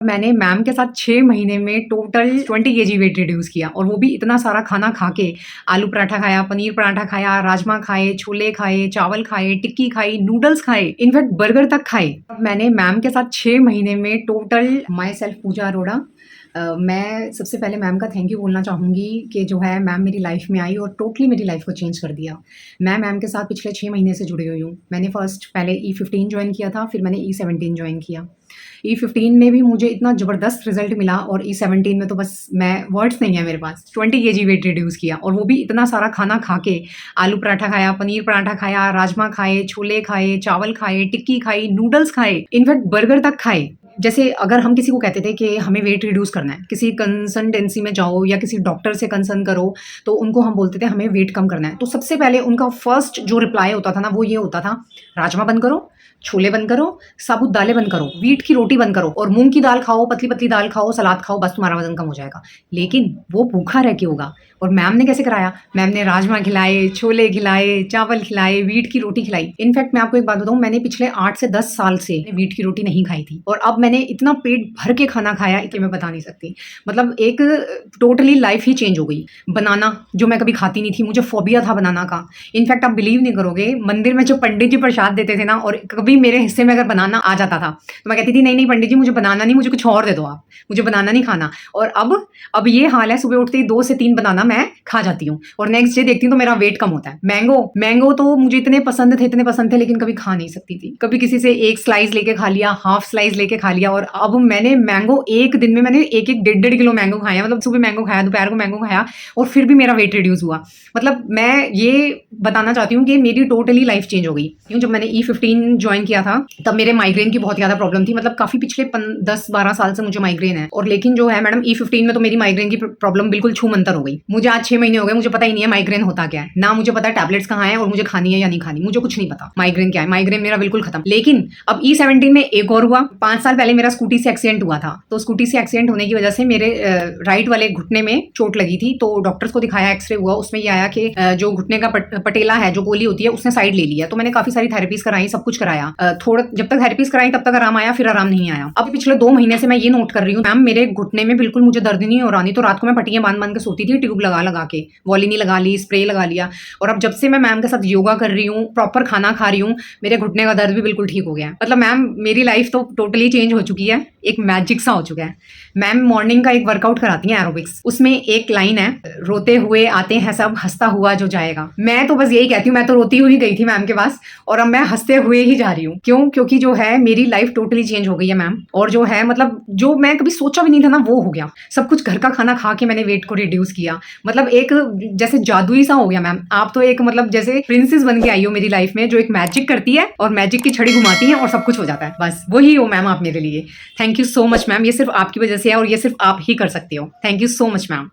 मैंने मैम के साथ 6 महीने में टोटल 20 केजी वेट रिड्यूस किया और वो भी इतना सारा खाना खा के। आलू पराठा खाया, पनीर पराठा खाया, राजमा खाए, छोले खाए, चावल खाए, टिक्की खाई, नूडल्स खाए, इनफैक्ट बर्गर तक खाए। मैंने मैम के साथ 6 महीने में टोटल माई सेल्फ पूजा अरोड़ा। मैं सबसे पहले मैम का थैंक यू बोलना चाहूँगी कि जो है मैम मेरी लाइफ में आई और टोटली मेरी लाइफ को चेंज कर दिया। मैं मैम के साथ पिछले 6 महीने से जुड़ी हुई हूँ। मैंने फर्स्ट पहले E15 जॉइन किया था, फिर मैंने E17 जॉइन किया। E15 में भी मुझे इतना ज़बरदस्त रिजल्ट मिला और E17 में तो बस मैं वर्ड्स नहीं है मेरे पास। 20 केजी वेट रिड्यूस किया और वो भी इतना सारा खाना खा के। आलू पराठा खाया, पनीर पराठा खाया, राजमा खाए, छोले खाए, चावल खाए, टिक्की खाई, नूडल्स खाए, इनफैक्ट बर्गर तक खाए। जैसे अगर हम किसी को कहते थे कि हमें वेट रिड्यूस करना है, किसी कंसल्टेंसी में जाओ या किसी डॉक्टर से कंसर्न करो, तो उनको हम बोलते थे हमें वेट कम करना है। तो सबसे पहले उनका फर्स्ट जो रिप्लाई होता था ना, वो ये होता था, राजमा बंद करो, छोले बंद करो, साबुत दालें बंद करो, व्हीट की रोटी बंद करो और मूंग की दाल खाओ, पतली पतली दाल खाओ, सलाद खाओ, बस तुम्हारा वजन कम हो जाएगा। लेकिन वो भूखा रह के होगा। और मैम ने कैसे कराया? मैम ने राजमा खिलाए, छोले खिलाए, चावल खिलाए, व्हीट की रोटी खिलाई। इनफैक्ट मैं आपको एक बात बताऊं, मैंने पिछले 8 से 10 साल से व्हीट की रोटी नहीं खाई थी और अब मैंने इतना पेट भर के खाना खाया कि मैं बता नहीं सकती। मतलब एक टोटली लाइफ ही चेंज हो गई। बनाना जो मैं कभी खाती नहीं थी, मुझे फोबिया था बनाना का। इनफैक्ट आप बिलीव नहीं करोगे, मंदिर में जो पंडित जी प्रसाद देते थे ना, और कभी मेरे हिस्से में अगर बनाना आ जाता था तो मैं कहती थी नहीं नहीं पंडित जी, मुझे बनाना नहीं, मुझे कुछ और दे दो आप, मुझे बनाना नहीं खाना। और अब ये हाल है, सुबह उठते ही 2 से 3 बनाना मैं खा जाती हूँ और नेक्स्ट डे देखती हूँ तो मेरा वेट कम होता है। मैंगो तो मुझे इतने पसंद थे, लेकिन कभी खा नहीं सकती थी। कभी किसी से एक स्लाइस लेके खा लिया, हाफ स्लाइस लेके खा लिया। और अब मैंने मैंगो एक दिन में मैंने एक 1.5 किलो मैंगो खाया। मतलब सुबह मैंगो खाया, दोपहर को मैंगो खाया और फिर भी मेरा वेट रिड्यूस हुआ। मतलब मैं ये बताना चाहती हूँ कि मेरी टोटली लाइफ चेंज हो गई। क्यों? जब मैंने E15 ज्वाइन किया था तब मेरे माइग्रेन की बहुत ज़्यादा प्रॉब्लम थी। मतलब काफ़ी पिछले 10-12 साल से मुझे माइग्रेन है। और लेकिन जो है मैडम, E15 में तो मेरी माइग्रेन की प्रॉब्लम बिल्कुल छूमंतर हो गई। मुझे आज 6 महीने हो गए, मुझे पता ही नहीं है माइग्रेन होता क्या है। ना मुझे पता है टैबलेट्स कहाँ है और मुझे खानी है या नहीं खानी, मुझे कुछ नहीं पता माइग्रेन क्या है। माइग्रेन मेरा बिल्कुल खत्म। लेकिन अब E17 में एक और हुआ। 5 साल पहले मेरा स्कूटी से एक्सीडेंट हुआ था। तो स्कूटी से एक्सीडेंट होने की वजह से मेरे राइट वाले घुटने में चोट लगी थी। तो डॉक्टर्स को दिखाया, एक्सरे हुआ, उसमें ये आया कि जो घुटने का पटेला है, जो गोली होती है, उसने साइड ले लिया। तो मैंने काफी सारी थेरेपीज कराई, सब कुछ कराया। थोड़ा जब तक थेरेपीज कराई तब तक आराम आया, फिर आराम नहीं आया। अब पिछले 2 महीने से मैं ये नोट कर रही हूँ, मैम मेरे घुटने में बिल्कुल मुझे दर्द नहीं हो रहा। नहीं तो रात को मैं पट्टियां बांध बांध के सोती थी, ट्यूब लगा लगा के, वॉलिनी लगा ली, स्प्रे लगा लिया। और अब जब से मैं मैम के साथ योगा कर रही हूँ, प्रॉपर खाना खा रही हूँ, मेरे घुटने का दर्द भी बिल्कुल ठीक हो गया है। मतलब मैम मेरी लाइफ तो टोटली चेंज हो चुकी है, एक मैजिक सा हो चुका है। मैम मॉर्निंग का एक वर्कआउट कराती हैं, एरोबिक्स। उसमें एक लाइन है, रोते हुए आते हैं सब, हंसता हुआ जो जाएगा। मैं तो बस यही कहती हूँ, मैं तो रोती हुई गई थी मैम के पास और अब मैं हंसते हुए ही जा रही हूँ। क्यों? क्योंकि जो है मेरी लाइफ टोटली चेंज हो गई है मैम। और जो है मतलब जो मैं कभी सोचा भी नहीं था ना, वो हो गया। सब कुछ घर का खाना खा के मैंने वेट को रिड्यूस किया। मतलब एक जैसे जादू ही सा हो गया मैम। आप तो एक मतलब जैसे प्रिंसेस बन के आई हो मेरी लाइफ में, जो एक मैजिक करती है और मैजिक की छड़ी घुमाती है और सब कुछ हो जाता है। बस वही हो मैम आप मेरे लिए। Thank you so much ma'am. ये सिर्फ आपकी वजह से है और ये सिर्फ आप ही कर सकते हो। Thank you so much ma'am.